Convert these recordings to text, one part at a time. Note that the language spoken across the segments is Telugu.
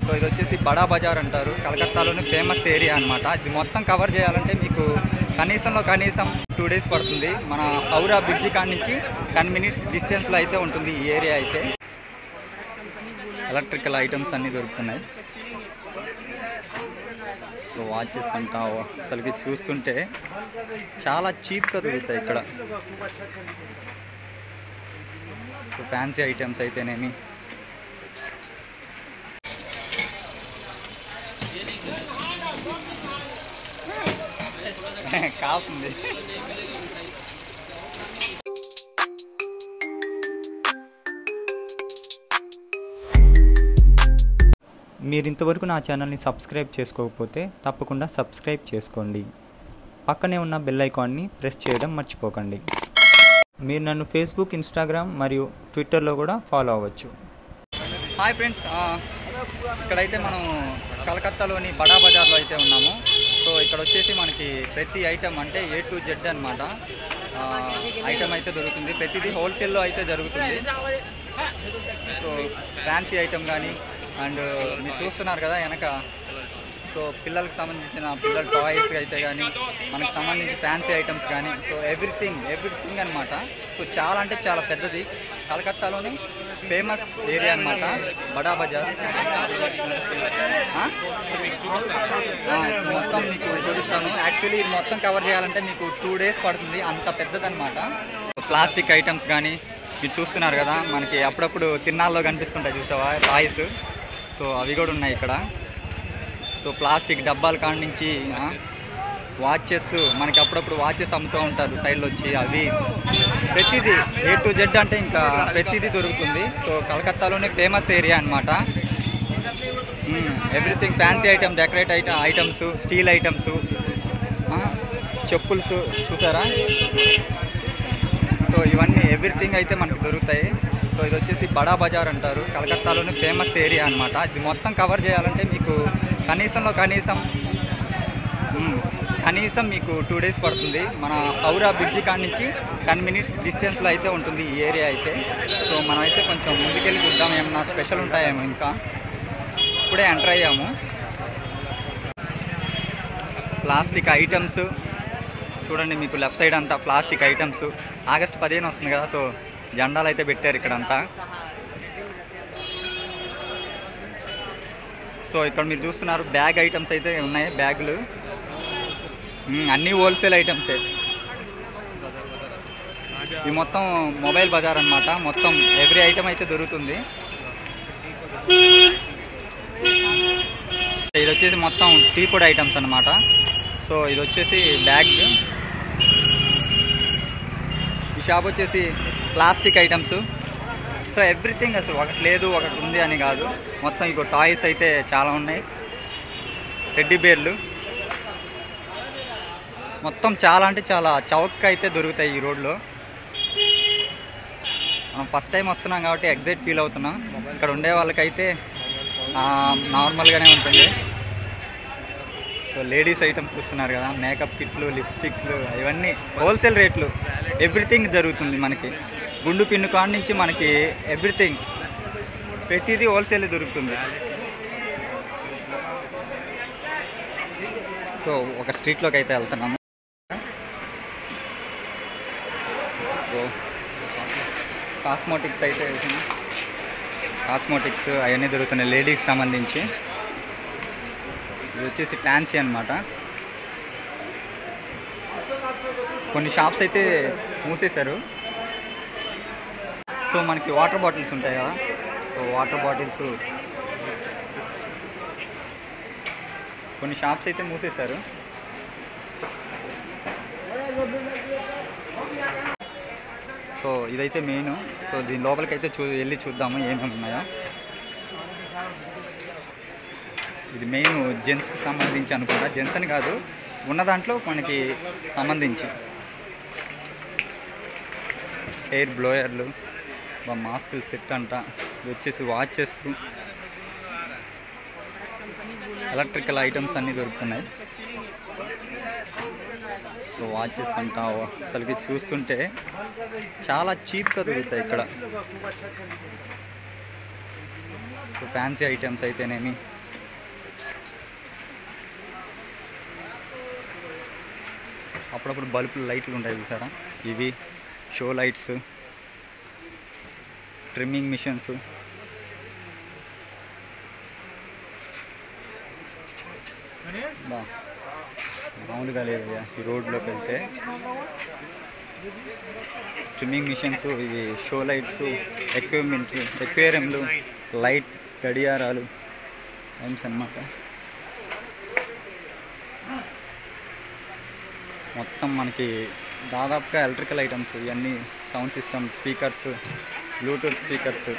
సో ఇది వచ్చేసి బడా బజార్ అంటారు, కలకత్తాలోని ఫేమస్ ఏరియా అనమాట. ఇది మొత్తం కవర్ చేయాలంటే మీకు కనీసం 2 days పడుతుంది. మన హౌరా బ్రిడ్జి కాడ నుంచి 10 minutes డిస్టెన్స్లో అయితే ఉంటుంది ఈ ఏరియా అయితే. ఎలక్ట్రికల్ ఐటమ్స్ అన్నీ దొరుకుతున్నాయి. సో వాచెస్ అంటా అసలుకి చూస్తుంటే చాలా చీప్గా దొరుకుతాయి ఇక్కడ. సో ఫ్యాన్సీ ఐటమ్స్ అయితేనేమి, కాపుంది. మీరు ఇంతవరకు నా ఛానల్ని సబ్స్క్రైబ్ చేసుకోకపోతే తప్పకుండా సబ్స్క్రైబ్ చేసుకోండి. పక్కనే ఉన్న బెల్ ఐకాన్ని ప్రెస్ చేయడం మర్చిపోకండి. మీరు నన్ను ఫేస్బుక్, ఇన్స్టాగ్రామ్ మరియు ట్విట్టర్లో కూడా ఫాలో అవ్వచ్చు. హాయ్ ఫ్రెండ్స్, ఇక్కడైతే మనం కలకత్తాలోని బడా బజార్లో అయితే ఉన్నాము. సో ఇక్కడ వచ్చేసి మనకి ప్రతి ఐటమ్ అంటే A to Z అనమాట ఐటమ్ అయితే దొరుకుతుంది. ప్రతిదీ హోల్సేల్లో అయితే జరుగుతుంది. సో ఫ్యాన్సీ ఐటమ్ కానీ, అండ్ మీరు చూస్తున్నారు కదా వెనక, సో పిల్లలకు సంబంధించిన పిల్లల టాయ్స్ అయితే కానీ, మనకు సంబంధించి ఫ్యాన్సీ ఐటమ్స్ కానీ, సో ఎవ్రీథింగ్ అనమాట. సో చాలా అంటే చాలా పెద్దది, కలకత్తాలోని ఫేమస్ ఏరియా అనమాట బడా బజార్. మొత్తం మీకు చూపిస్తాను. యాక్చువల్లీ ఇది మొత్తం కవర్ చేయాలంటే మీకు 2 days పడుతుంది, అంత పెద్దదన్నమాట. ప్లాస్టిక్ ఐటమ్స్ కానీ మీరు చూస్తున్నారు కదా, మనకి అప్పుడప్పుడు తిన్నాల్లో కనిపిస్తుంటాయి చూసావా టాయ్స్, సో అవి కూడా ఉన్నాయి ఇక్కడ. సో ప్లాస్టిక్ డబ్బాల కాడ నుంచి వాచెస్, మనకి అప్పుడప్పుడు వాచెస్ అమ్ముతూ ఉంటారు సైడ్లో వచ్చి, అవి ప్రతిదీ A to Z అంటే ఇంకా ప్రతిదీ దొరుకుతుంది. సో కలకత్తాలోనే ఫేమస్ ఏరియా అనమాట. Everything fancy item, decorate items, steel items, చెప్పుల్స్ చూసారా. సో ఇవన్నీ ఎవ్రీథింగ్ అయితే మనకు దొరుకుతాయి. సో ఇది వచ్చేసి బడా బజార్ అంటారు, కలకత్తాలోని ఫేమస్ ఏరియా అనమాట. ఇది మొత్తం కవర్ చేయాలంటే మీకు కనీసం మీకు 2 days పడుతుంది. మన హౌరా బ్రిడ్జి కాడ నుంచి 10 minutes డిస్టెన్స్లో అయితే ఉంటుంది ఈ ఏరియా అయితే. సో మనమైతే కొంచెం ముందుకెళ్ళి చూద్దాం, ఏమన్నా స్పెషల్ ఉంటాయేమో. ఇంకా ఇప్పుడే ఎంటర్ అయ్యాము. ప్లాస్టిక్ ఐటమ్స్ చూడండి, మీకు లెఫ్ట్ సైడ్ అంతా ప్లాస్టిక్ ఐటమ్స్. ఆగస్టు 15 వస్తుంది కదా, సో జెండాలు అయితే పెట్టారు ఇక్కడంతా. సో ఇక్కడ మీరు చూస్తున్నారు బ్యాగ్ ఐటమ్స్ అయితే ఉన్నాయి, బ్యాగులు అన్నీ హోల్సేల్ ఐటమ్సే. ఇది మొత్తం మొబైల్ బజార్ అనమాట. మొత్తం ఎవ్రీ ఐటమ్ అయితే దొరుకుతుంది. ఇది వచ్చేసి మొత్తం టీ పొడి ఐటమ్స్ అనమాట. సో ఇది వచ్చేసి బ్యాగ్. ఈ షాప్ వచ్చేసి ప్లాస్టిక్ ఐటమ్స్. సో ఎవ్రీథింగ్, అసలు ఒకటి లేదు ఒకటి ఉంది అని కాదు, మొత్తం ఇంకో టాయ్స్ అయితే చాలా ఉన్నాయి, టెడ్డీ బేర్లు, మొత్తం చాలా అంటే చాలా చౌక్ అయితే దొరుకుతాయి ఈ రోడ్లో. మనం ఫస్ట్ టైం వస్తున్నాం కాబట్టి ఎగ్జైట్ ఫీల్ అవుతున్నాం. ఇక్కడ ఉండే వాళ్ళకైతే నార్మల్గానే ఉంటుంది. సో లేడీస్ ఐటమ్స్ చూస్తున్నారు కదా, మేకప్ కిట్లు, లిప్స్టిక్స్లు, ఇవన్నీ హోల్సేల్ రేట్లు. ఎవ్రీథింగ్ జరుగుతుంది మనకి, గుండు పిన్ను కాడ నుంచి మనకి ఎవ్రీథింగ్ ప్రతిదీ హోల్సేల్ దొరుకుతుంది. సో ఒక స్ట్రీట్లోకి అయితే వెళ్తున్నాము. కాస్మోటిక్స్ అయితే కాస్మోటిక్స్ అవన్నీ దొరుకుతున్నాయి లేడీస్కి సంబంధించి. ఇది వచ్చేసి ఫ్యాన్సీ అనమాట. కొన్ని షాప్స్ అయితే మూసేశారు. సో మనకి వాటర్ బాటిల్స్ ఉంటాయి కదా, సో వాటర్ బాటిల్స్ కొన్ని షాప్స్ అయితే మూసేశారు. సో ఇదైతే మెయిన్. సో దీని లోపలికి అయితే వెళ్ళి చూద్దాము ఏమేమి ఉన్నాయో. ఇది మెయిన్ జెంట్స్కి సంబంధించి అనుకుంటా, జెంట్స్ అని కాదు, ఉన్న దాంట్లో మనకి సంబంధించి హెయిర్ బ్లోయర్లు, మాస్కులు సెట్ అంట. ఇది వచ్చేసి వాచెస్, ఎలక్ట్రికల్ ఐటమ్స్ అన్నీ దొరుకుతున్నాయి. వాచెస్ అంట అసలుకి చూస్తుంటే చాలా చీప్గా దొరుకుతాయి ఇక్కడ. ఫ్యాన్సీ ఐటమ్స్ అయితేనేమి, అప్పుడప్పుడు బల్బులు లైట్లు ఉంటాయి చూసారా, ఇవి షో లైట్స్, ట్రిమ్మింగ్ మిషన్స్, మామూలుగా లేదయ్యా ఈ రోడ్లోకి వెళ్తే. ట్రిమ్మింగ్ మిషన్స్, ఇవి షో లైట్స్, ఎక్వేరియంలు, లైట్ గడియారాలు, ఐమ్స్ అన్నమాట. మొత్తం మనకి దాదాపుగా ఎలక్ట్రికల్ ఐటమ్స్ ఇవన్నీ, sound system, speakers, Bluetooth speakers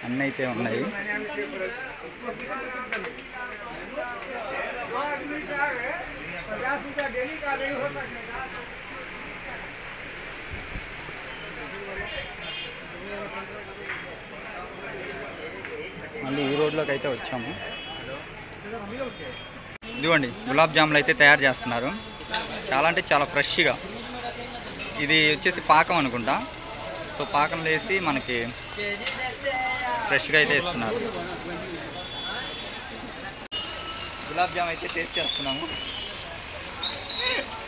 అన్నీ అయితే ఉన్నాయి. మళ్ళీ ఈ రోడ్లోకి అయితే వచ్చాము. ఇదిగోండి గులాబ్ జాములు అయితే తయారు చేస్తున్నారు. చాలా అంటే చాలా ఫ్రెష్గా. ఇది వచ్చేసి పాకం అనుకుంటా. సో పాకంలో వేసి మనకి ఫ్రెష్గా అయితే ఇస్తున్నారు. గులాబ్ జామ్ అయితే టేస్ట్ చేస్తున్నాము.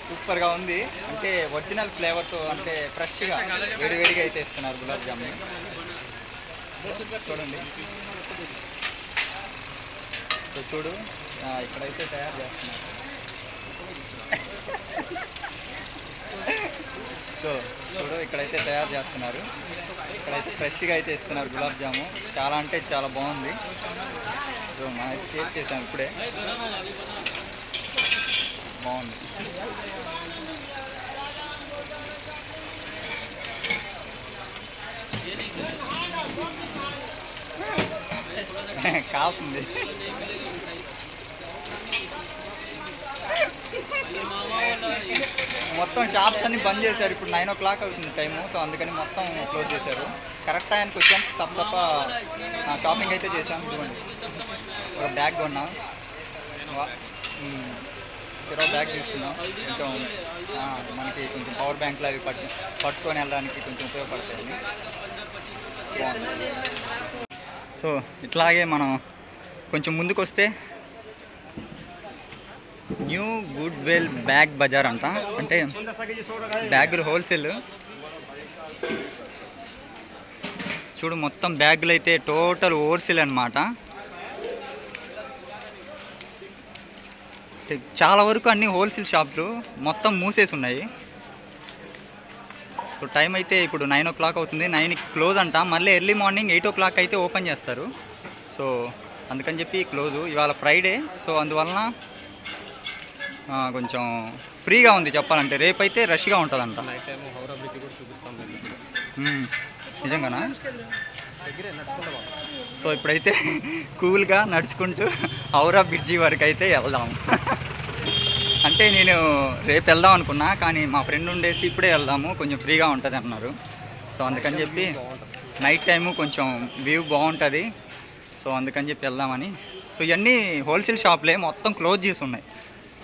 సూపర్గా ఉంది. అంటే ఒరిజినల్ ఫ్లేవర్తో, అంటే ఫ్రెష్గా వేడివేడిగా అయితే ఇస్తున్నారు గులాబ్ జామ్ని. చూడండి, సో చూడు ఇక్కడైతే తయారు చేస్తున్నారు. సో చూడు ఇక్కడైతే తయారు చేస్తున్నారు. ఇక్కడైతే ఫ్రెష్గా అయితే ఇస్తున్నారు గులాబ్ జాము. చాలా అంటే చాలా బాగుంది. సో మనం టేస్ట్ చేసాం ఇప్పుడే, బాగుంది. కాస్తుంది. మొత్తం షాప్స్ అన్ని బంద్ చేశారు. ఇప్పుడు 9 o'clock అవుతుంది టైము. సో అందుకని మొత్తం క్లోజ్ చేశారు. కరెక్ట్ టైంకి వచ్చాం. తప్ప షాపింగ్ అయితే చేసాం. ఇదిగోండి ఒక బ్యాగ్ కొన్నాం. ఇరవై బ్యాగ్ తీసుకున్నాం. కొంచెం మనకి కొంచెం పవర్ బ్యాంక్లు అవి పట్టుకొని వెళ్ళడానికి కొంచెం ఉపయోగపడతాయి. బాగుంది. సో ఇట్లాగే మనం కొంచెం ముందుకు వస్తే న్యూ గుడ్వెల్ బ్యాగ్ బజార్ అంట. అంటే బ్యాగులు హోల్సేల్. చూడు మొత్తం బ్యాగులు అయితే టోటల్ హోల్సేల్ అన్నమాట. చాలా వరకు అన్ని హోల్సేల్ షాపులు మొత్తం మూసేసి ఉన్నాయి. సో టైం అయితే ఇప్పుడు 9 o'clock అవుతుంది. 9కి క్లోజ్ అంట. మళ్ళీ ఎర్లీ మార్నింగ్ 8 o'clock అయితే ఓపెన్ చేస్తారు. సో అందుకని చెప్పి క్లోజు. ఇవాళ ఫ్రైడే. సో అందువలన కొంచెం ఫ్రీగా ఉంది చెప్పాలంటే. రేపైతే రష్గా ఉంటుందంట. నిజంగానా? సో ఇప్పుడైతే కూల్గా నడుచుకుంటూ హౌరా బ్రిడ్జి వరకు అయితే వెళ్దాం. అంటే నేను రేపు వెళ్దాం అనుకున్నా, కానీ మా ఫ్రెండ్ ఉండేసి ఇప్పుడే వెళ్దాము, కొంచెం ఫ్రీగా ఉంటుంది అన్నారు. సో అందుకని చెప్పి నైట్ టైము కొంచెం వ్యూ బాగుంటుంది. సో అందుకని చెప్పి వెళ్దామని. సో ఇవన్నీ హోల్సేల్ షాప్లే, మొత్తం క్లోజ్ చేసి ఉన్నాయి.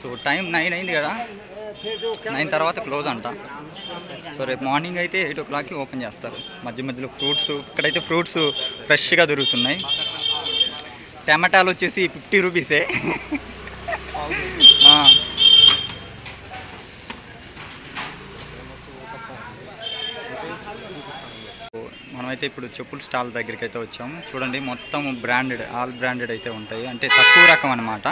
సో టైం 9 అయింది కదా, 9 తర్వాత క్లోజ్ అంట. సో రేపు మార్నింగ్ అయితే 8 o'clockకి ఓపెన్ చేస్తారు. మధ్య మధ్యలో ఫ్రూట్స్, ఇక్కడైతే ఫ్రూట్స్ ఫ్రెష్గా దొరుకుతున్నాయి. టమాటాలు వచ్చేసి 50 రూపీసే. మనమైతే ఇప్పుడు చెప్పుల స్టాల్ దగ్గరికి అయితే వచ్చాము. చూడండి మొత్తం బ్రాండెడ్, ఆల్ బ్రాండెడ్ అయితే ఉంటాయి. అంటే తక్కువ రకం అనమాట.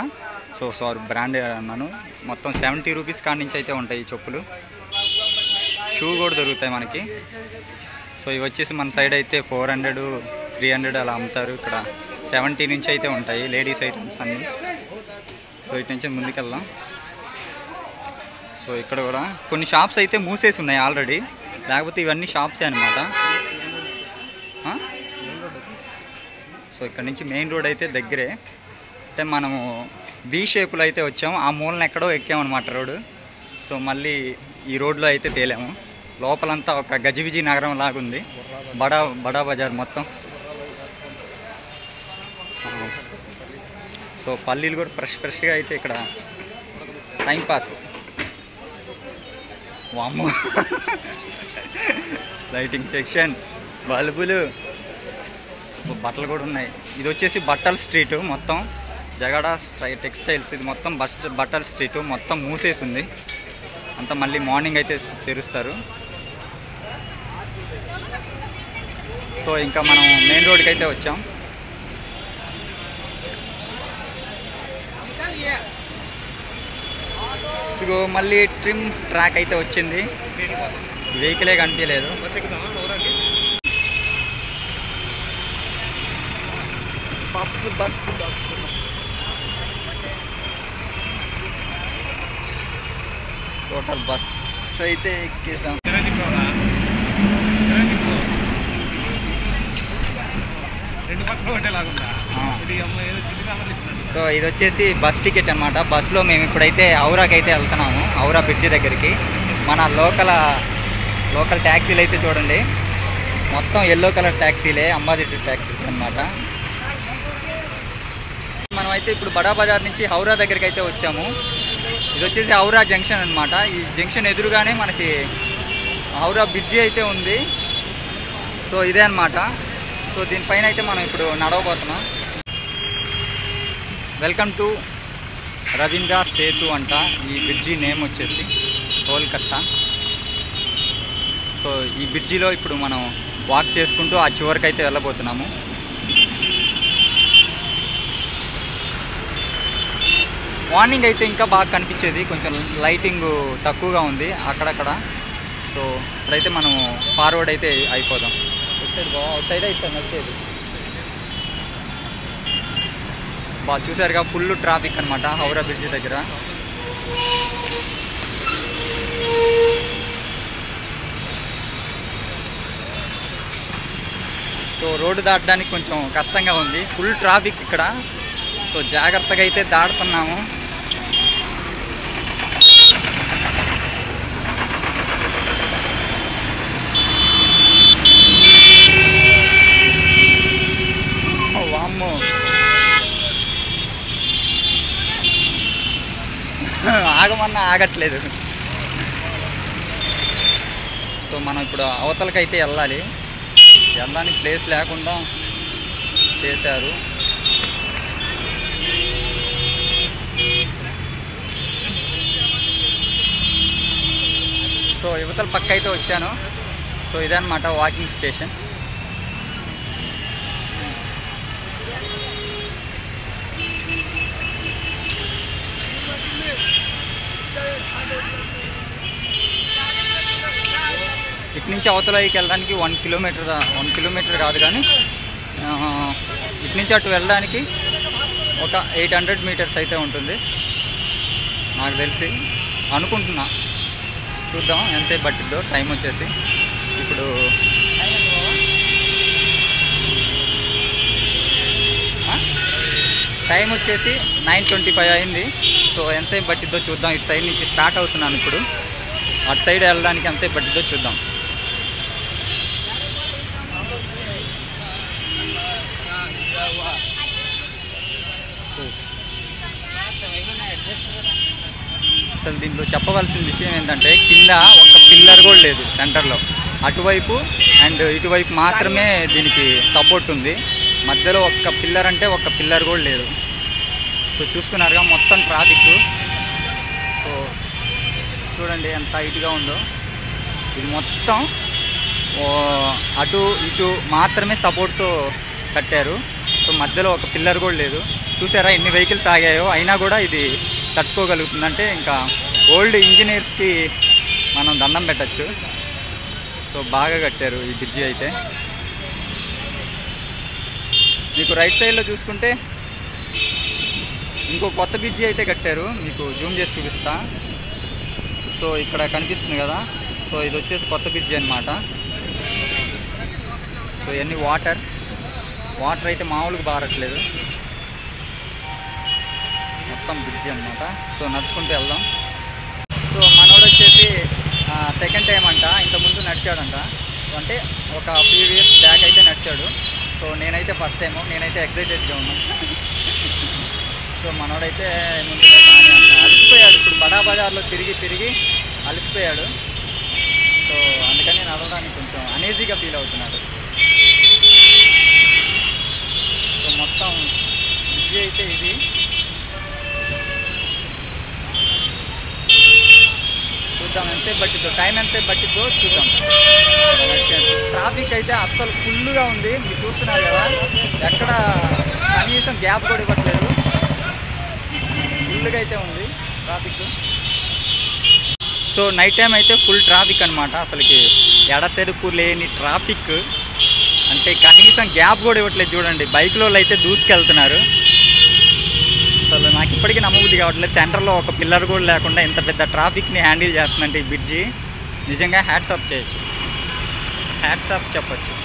సో సారీ బ్రాండెడ్ అన్నాను. మొత్తం 70 రూపీస్ కాడి నుంచి అయితే ఉంటాయి ఈ చెప్పులు. షూ కూడా దొరుకుతాయి మనకి. సో ఇవి వచ్చేసి మన సైడ్ అయితే 400, 300 అలా అమ్ముతారు. ఇక్కడ 70 నుంచి అయితే ఉంటాయి లేడీస్ ఐటమ్స్ అన్నీ. సో ఇటు నుంచి ముందుకెళ్దాం. సో ఇక్కడ కూడా కొన్ని షాప్స్ అయితే మూసేసి ఉన్నాయి ఆల్రెడీ, లేకపోతే ఇవన్నీ షాప్సే అనమాట. సో ఇక్కడ నుంచి మెయిన్ రోడ్ అయితే దగ్గరే. అంటే మనము బీ షేపులో అయితే వచ్చాము. ఆ మూలన ఎక్కడో ఎక్కామన్నమాట రోడ్డు. సో మళ్ళీ ఈ రోడ్లో అయితే తేలాము. లోపలంతా ఒక గజిబిజి నగరం లాగుంది. బడా బజార్ మొత్తం. సో పల్లీలు కూడా ఫ్రెష్గా అయితే ఇక్కడ టైంపాస్. వామ్మో, లైటింగ్ సెక్షన్, బల్బులు, బట్టలు కూడా ఉన్నాయి. ఇది వచ్చేసి బట్టల స్ట్రీటు మొత్తం. జగడా టెక్స్టైల్స్ ఇది మొత్తం బట్టల స్ట్రీటు మొత్తం మూసేసి ఉంది. అంతా మళ్ళీ మార్నింగ్ అయితే తెరుస్తారు. సో ఇంకా మనం మెయిన్ రోడ్కి అయితే వచ్చాం. ఇదిగో మళ్ళీ ట్రిమ్ ట్రాక్ అయితే వచ్చింది. వెహికలే కనిపించలేదు. బస్సు టోటల్ బస్ అయితే ఎక్కేసాం. సో ఇది వచ్చేసి బస్ టికెట్ అనమాట. బస్సులో మేము ఇప్పుడైతే ఔరాకి అయితే వెళ్తున్నాము. ఔరా బ్రిడ్జి దగ్గరికి. మన లోకల్ ట్యాక్సీలు అయితే చూడండి, మొత్తం ఎల్లో కలర్ ట్యాక్సీలే, అంబాసిడర్ ట్యాక్సీస్ అనమాట. మనం అయితే ఇప్పుడు బడా బజార్ నుంచి ఔరా దగ్గరికి అయితే వచ్చాము. ఇది వచ్చేసి ఔరా జంక్షన్ అనమాట. ఈ జంక్షన్ ఎదురుగానే మనకి ఔరా బ్రిడ్జి అయితే ఉంది. సో ఇదే అనమాట. సో దీనిపైన అయితే మనం ఇప్పుడు నడవబోతున్నాం. వెల్కమ్ టు రవీంద్ర సేతు అంట. ఈ బ్రిడ్జి నేమ్ వచ్చేసి కోల్కత్తా. సో ఈ బ్రిడ్జిలో ఇప్పుడు మనం వాక్ చేసుకుంటూ ఆ చివరికి అయితే వెళ్ళబోతున్నాము. మార్నింగ్ అయితే ఇంకా బాగా కనిపించేది, కొంచెం లైటింగ్ తక్కువగా ఉంది అక్కడక్కడ. సో ఇప్పుడైతే మనం ఫార్వర్డ్ అయితే అయిపోదాం. అవుట్ సైడ్ అయితే నడిచేది బాగా చూసారుగా, ఫుల్ ట్రాఫిక్ అనమాట హౌరా బ్రిడ్జ్ దగ్గర. సో రోడ్డు దాటడానికి కొంచెం కష్టంగా ఉంది, ఫుల్ ట్రాఫిక్ ఇక్కడ. సో జాగ్రత్తగా అయితే దాటుతున్నాము. వామ్మో, ఆగమన్నా ఆగట్లేదు. సో మనం ఇప్పుడు అవతలకైతే వెళ్ళాలి. వెళ్ళడానికి ప్లేస్ లేకుండా చేశారు. సో యువతల పక్క అయితే వచ్చాను. సో ఇదన్నమాట వాకింగ్ స్టేషన్. ఇటు నుంచి అవతలకి వెళ్ళడానికి 1 కిలోమీటర్ కాదు కానీ ఇటు నుంచి అటు వెళ్ళడానికి ఒక 800 మీటర్స్ అయితే ఉంటుంది నాకు తెలిసి, అనుకుంటున్నా. చూద్దాం ఎంతసేపు పట్టిద్దో. టైం వచ్చేసి ఇప్పుడు టైం వచ్చేసి 9:25 అయింది. సో ఎంతసేపు పట్టిద్దో చూద్దాం. ఇటు సైడ్ నుంచి స్టార్ట్ అవుతున్నాను ఇప్పుడు. అటు సైడ్ వెళ్ళడానికి ఎంతసేపు పట్టిద్దో చూద్దాం. అసలు దీంట్లో చెప్పవలసిన విషయం ఏంటంటే, కింద ఒక పిల్లర్ కూడా లేదు సెంటర్లో. అటువైపు అండ్ ఇటువైపు మాత్రమే దీనికి సపోర్ట్ ఉంది. మధ్యలో ఒక్క పిల్లర్ అంటే ఒక్క పిల్లర్ కూడా లేదు. సో చూస్తున్నారుగా మొత్తం ట్రాఫిక్. సో చూడండి ఎంత హైట్గా ఉందో. ఇది మొత్తం అటు ఇటు మాత్రమే సపోర్ట్తో కట్టారు. సో మధ్యలో ఒక పిల్లర్ కూడా లేదు. చూసారా ఎన్ని వెహికల్స్ ఆగాయో, అయినా కూడా ఇది తట్టుకోగలుగుతుందంటే ఇంకా ఓల్డ్ ఇంజనీర్స్కి మనం దండం పెట్టచ్చు. సో బాగా కట్టారు ఈ బ్రిడ్జి అయితే. మీకు రైట్ సైడ్లో చూసుకుంటే ఇంకో కొత్త బ్రిడ్జి అయితే కట్టారు. మీకు జూమ్ చేసి చూపిస్తా. సో ఇక్కడ కనిపిస్తుంది కదా. సో ఇది వచ్చేసి కొత్త బ్రిడ్జి అనమాట. సో ఇవన్నీ వాటర్ అయితే మామూలుగా బారట్లేదు, మొత్తం బ్రిడ్జి అనమాట. సో నడుచుకుంటూ వెళ్దాం. సో మనోడు వచ్చేసి సెకండ్ టైం అంట. ఇంతకుముందు నడిచాడంట, అంటే ఒక ఫ్యూ ఇయర్స్ బ్యాక్ అయితే నడిచాడు. సో నేనైతే ఫస్ట్ టైము, నేనైతే ఎక్సైటెడ్గా ఉన్నాను. సో మనోడైతే ముందుగా కానీ అంట అలసిపోయాడు. ఇప్పుడు బడా బజార్లో తిరిగి అలసిపోయాడు. సో అందుకని నడవడానికి కొంచెం అనీజీగా ఫీల్ అవుతున్నాడు. సో మొత్తం బ్రిడ్జి అయితే ఇది చూద్దాం ఎంతసేపు పట్టిద్దో, టైం ఎంతసేపు పట్టిద్దో చూద్దాం. ట్రాఫిక్ అయితే అస్సలు ఫుల్గా ఉంది, మీరు చూస్తున్నారు కదా, ఎక్కడ కనీసం గ్యాప్ కూడా ఇవ్వట్లేదు, ఫుల్గా అయితే ఉంది ట్రాఫిక్. సో నైట్ టైం అయితే ఫుల్ ట్రాఫిక్ అనమాట, అసలుకి ఎడతెరుపు లేని ట్రాఫిక్, అంటే కనీసం గ్యాప్ కూడా ఇవ్వట్లేదు. చూడండి బైక్లో అయితే దూసుకెళ్తున్నారు. అసలు నాకు ఇప్పటికీ నమ్మబుద్ధి కావట్లేదు, సెంటర్లో ఒక పిల్లర్ కూడా లేకుండా ఇంత పెద్ద ట్రాఫిక్ని హ్యాండిల్ చేస్తుందంటే ఈ బ్రిడ్జి నిజంగా హ్యాట్స్ ఆఫ్ చేయొచ్చు, హ్యాట్స్ ఆఫ్ చెప్పచ్చు.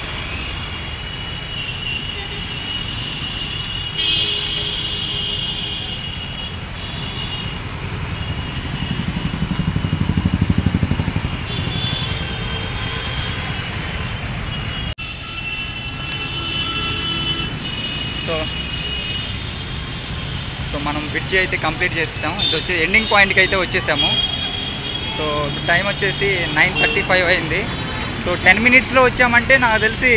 సో మనం బ్రిడ్జి అయితే కంప్లీట్ చేస్తాం. ఇది వచ్చి ఎండింగ్ పాయింట్కి అయితే వచ్చేసాము. సో టైం వచ్చేసి 9:35 అయింది. సో 10 మినిట్స్లో వచ్చామంటే నాకు తెలిసి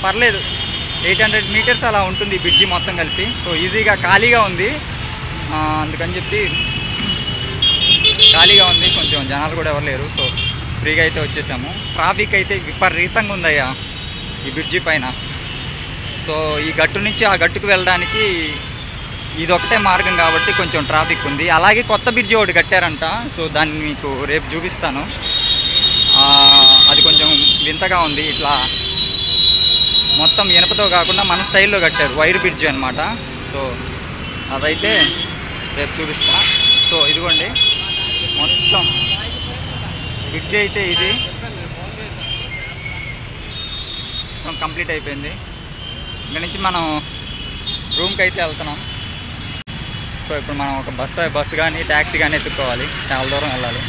పర్లేదు 800 మీటర్స్ అలా ఉంటుంది బ్రిడ్జి మొత్తం కలిపి. సో ఈజీగా ఖాళీగా ఉంది, అందుకని చెప్పి ఖాళీగా ఉంది, కొంచెం జనాలు కూడా ఎవరు లేరు. సో ఫ్రీగా అయితే వచ్చేసాము. ట్రాఫిక్ అయితే విపరీతంగా ఉందయ్యా ఈ బ్రిడ్జి పైన. సో ఈ గట్టు నుంచి ఆ గట్టుకు వెళ్ళడానికి ఇది ఒకటే మార్గం కాబట్టి కొంచెం ట్రాఫిక్ ఉంది. అలాగే కొత్త బ్రిడ్జి ఒకటి కట్టారంట, సో దాన్ని మీకు రేపు చూపిస్తాను. అది కొంచెం వింతగా ఉంది, ఇట్లా మొత్తం ఇనుపతో కాకుండా మన స్టైల్లో కట్టారు, వైర్ బ్రిడ్జి అనమాట. సో అదైతే రేపు చూపిస్తా. సో ఇదిగోండి మొత్తం బ్రిడ్జి అయితే ఇది కంప్లీట్ అయిపోయింది. ఇక్కడ నుంచి మనం రూమ్కి అయితే వెళ్తున్నాం. సో ఇప్పుడు మనం ఒక బస్సు కానీ ట్యాక్సీ కానీ ఎత్తుక్కోవాలి, చాలా దూరం వెళ్ళాలి.